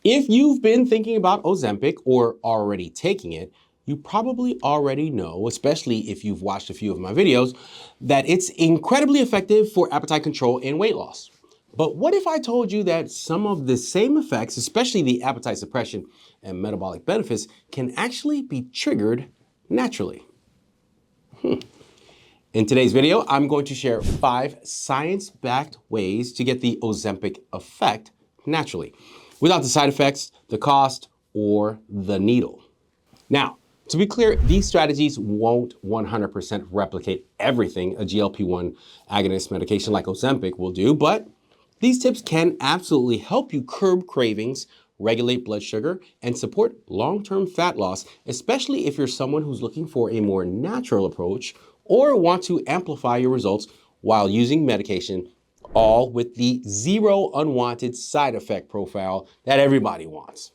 If you've been thinking about Ozempic or already taking it, you probably already know, especially if you've watched a few of my videos, that it's incredibly effective for appetite control and weight loss. But what if I told you that some of the same effects, especially the appetite suppression and metabolic benefits, can actually be triggered naturally? In today's video, I'm going to share 5 science-backed ways to get the Ozempic effect naturally, without the side effects, the cost, or the needle. Now, to be clear, these strategies won't 100% replicate everything a GLP-1 agonist medication like Ozempic will do, but these tips can absolutely help you curb cravings, regulate blood sugar, and support long-term fat loss, especially if you're someone who's looking for a more natural approach or want to amplify your results while using medication, all with the zero unwanted side effect profile that everybody wants.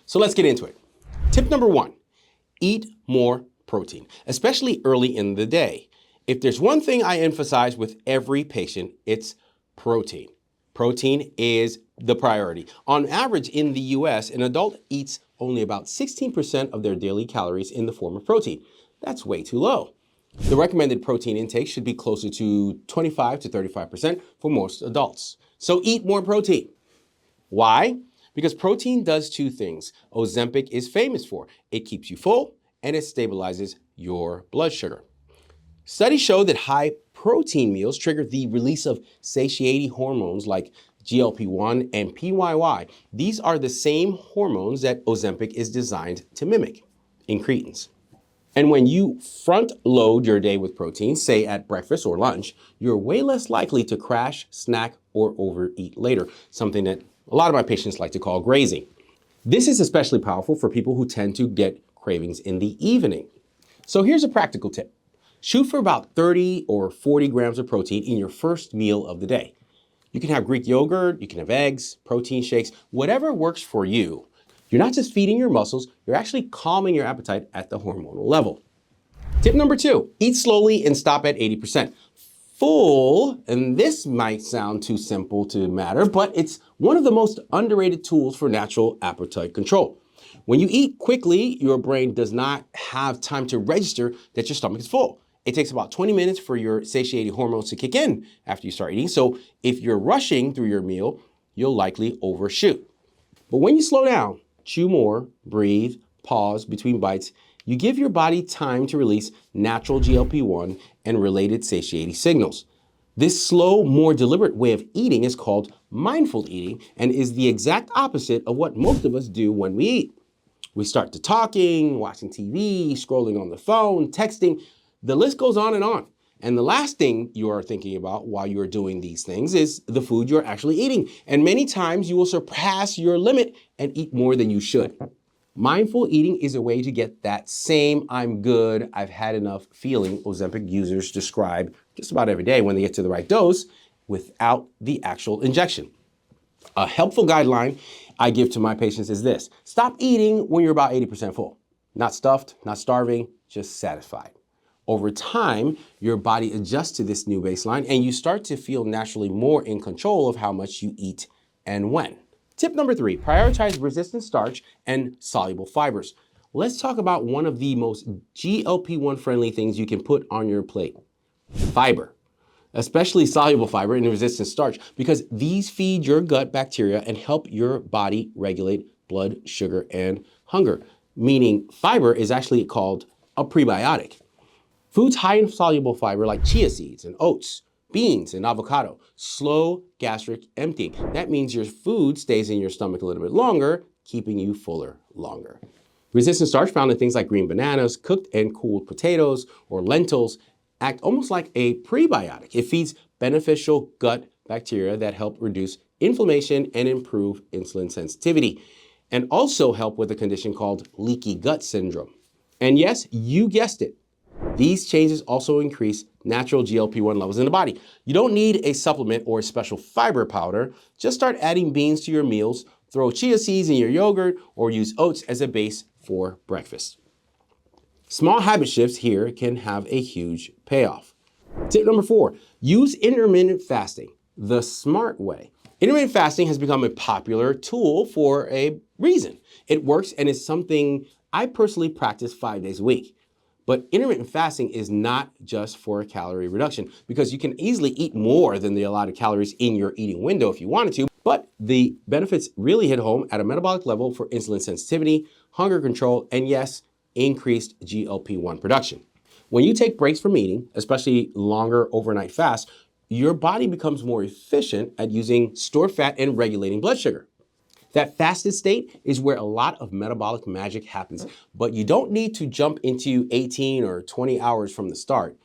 So let's get into it. Tip number 1, eat more protein, especially early in the day. If there's one thing I emphasize with every patient, it's protein. Protein is the priority. On average in the US, an adult eats only about 16% of their daily calories in the form of protein. That's way too low. The recommended protein intake should be closer to 25 to 35% for most adults. So eat more protein. Why? Because protein does 2 things Ozempic is famous for. It keeps you full and it stabilizes your blood sugar. Studies show that high protein meals trigger the release of satiety hormones like GLP-1 and PYY. These are the same hormones that Ozempic is designed to mimic, incretins. And when you front load your day with protein, say at breakfast or lunch, you're way less likely to crash, snack, or overeat later, something that a lot of my patients like to call grazing. This is especially powerful for people who tend to get cravings in the evening. So here's a practical tip. Shoot for about 30 or 40 grams of protein in your first meal of the day. You can have Greek yogurt, you can have eggs, protein shakes, whatever works for you. You're not just feeding your muscles, you're actually calming your appetite at the hormonal level. Tip number 2, eat slowly and stop at 80% full, and this might sound too simple to matter, but it's one of the most underrated tools for natural appetite control. When you eat quickly, your brain does not have time to register that your stomach is full. It takes about 20 minutes for your satiety hormones to kick in after you start eating. So if you're rushing through your meal, you'll likely overshoot. But when you slow down, chew more, breathe, pause between bites, you give your body time to release natural GLP-1 and related satiety signals. This slow, more deliberate way of eating is called mindful eating and is the exact opposite of what most of us do when we eat. We start to talking, watching TV, scrolling on the phone, texting. The list goes on and on. And the last thing you are thinking about while you're doing these things is the food you're actually eating. And many times you will surpass your limit and eat more than you should. Mindful eating is a way to get that same I'm good, I've had enough feeling Ozempic users describe just about every day when they get to the right dose without the actual injection. A helpful guideline I give to my patients is this: stop eating when you're about 80% full. Not stuffed, not starving, just satisfied. Over time, your body adjusts to this new baseline and you start to feel naturally more in control of how much you eat and when. Tip number 3, prioritize resistant starch and soluble fibers. Let's talk about one of the most GLP-1 friendly things you can put on your plate: fiber, especially soluble fiber and resistant starch, because these feed your gut bacteria and help your body regulate blood sugar and hunger, meaning fiber is actually called a prebiotic. Foods high in soluble fiber like chia seeds and oats, beans and avocado slow gastric emptying. That means your food stays in your stomach a little bit longer, keeping you fuller longer. Resistant starch found in things like green bananas, cooked and cooled potatoes, or lentils act almost like a prebiotic. It feeds beneficial gut bacteria that help reduce inflammation and improve insulin sensitivity, and also help with a condition called leaky gut syndrome. And yes, you guessed it, these changes also increase natural GLP-1 levels in the body. You don't need a supplement or a special fiber powder. Just start adding beans to your meals, throw chia seeds in your yogurt, or use oats as a base for breakfast. Small habit shifts here can have a huge payoff. Tip number 4, use intermittent fasting the smart way. Intermittent fasting has become a popular tool for a reason. It works and is something I personally practice 5 days a week. But intermittent fasting is not just for calorie reduction because you can easily eat more than the allotted calories in your eating window if you wanted to. But the benefits really hit home at a metabolic level for insulin sensitivity, hunger control, and yes, increased GLP-1 production. When you take breaks from eating, especially longer overnight fasts, your body becomes more efficient at using stored fat and regulating blood sugar. That fasted state is where a lot of metabolic magic happens, but you don't need to jump into 18 or 20 hours from the start.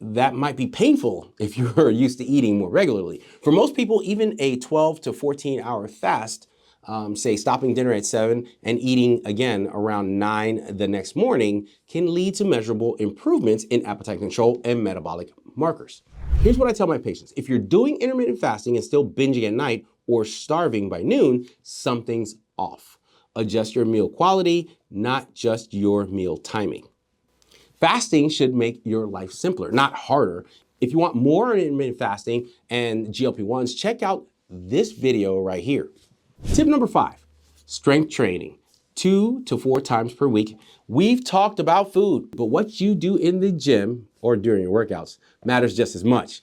That might be painful if you're used to eating more regularly. For most people, even a 12 to 14 hour fast, say stopping dinner at 7 and eating again around 9 the next morning, can lead to measurable improvements in appetite control and metabolic markers. Here's what I tell my patients. If you're doing intermittent fasting and still binging at night or starving by noon, something's off. Adjust your meal quality, not just your meal timing. Fasting should make your life simpler, not harder. If you want more on intermittent fasting and GLP-1s, check out this video right here. Tip number 5, strength training, 2 to 4 times per week. We've talked about food, but what you do in the gym or during your workouts matters just as much.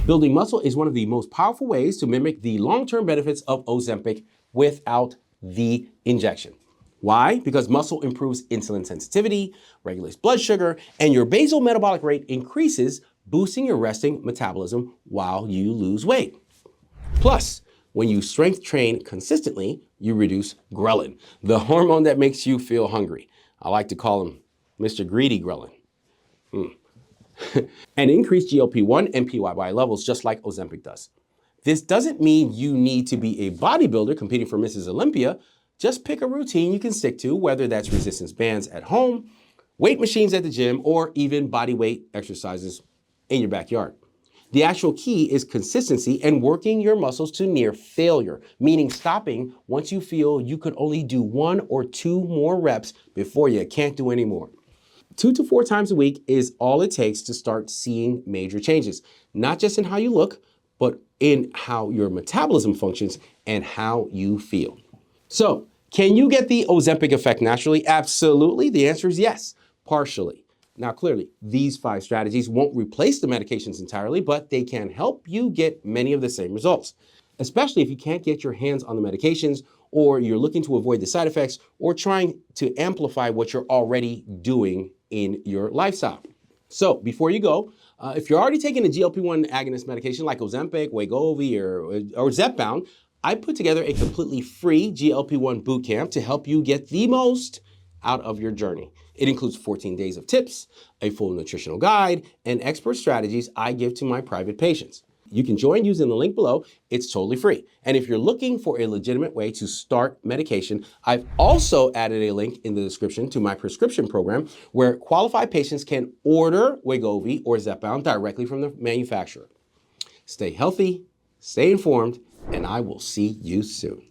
Building muscle is one of the most powerful ways to mimic the long-term benefits of Ozempic without the injection. Why? Because muscle improves insulin sensitivity, regulates blood sugar, and your basal metabolic rate increases, boosting your resting metabolism while you lose weight. Plus, when you strength train consistently, you reduce ghrelin, the hormone that makes you feel hungry. I like to call him Mr. Greedy Ghrelin. And increase GLP-1 and PYY levels just like Ozempic does. This doesn't mean you need to be a bodybuilder competing for Mrs. Olympia. Just pick a routine you can stick to, whether that's resistance bands at home, weight machines at the gym, or even body weight exercises in your backyard. The actual key is consistency and working your muscles to near failure, meaning stopping once you feel you could only do 1 or 2 more reps before you can't do any more. 2 to 4 times a week is all it takes to start seeing major changes, not just in how you look, but in how your metabolism functions and how you feel. So, can you get the Ozempic effect naturally? Absolutely. The answer is yes, partially. Now, clearly, these 5 strategies won't replace the medications entirely, but they can help you get many of the same results, especially if you can't get your hands on the medications or you're looking to avoid the side effects or trying to amplify what you're already doing in your lifestyle. So before you go, if you're already taking a GLP-1 agonist medication like Ozempic, Wegovy, or Zepbound, I put together a completely free GLP-1 bootcamp to help you get the most out of your journey. It includes 14 days of tips, a full nutritional guide, and expert strategies I give to my private patients. You can join using the link below. It's totally free. And if you're looking for a legitimate way to start medication, I've also added a link in the description to my prescription program where qualified patients can order Wegovy or Zepbound directly from the manufacturer. Stay healthy, stay informed, and I will see you soon.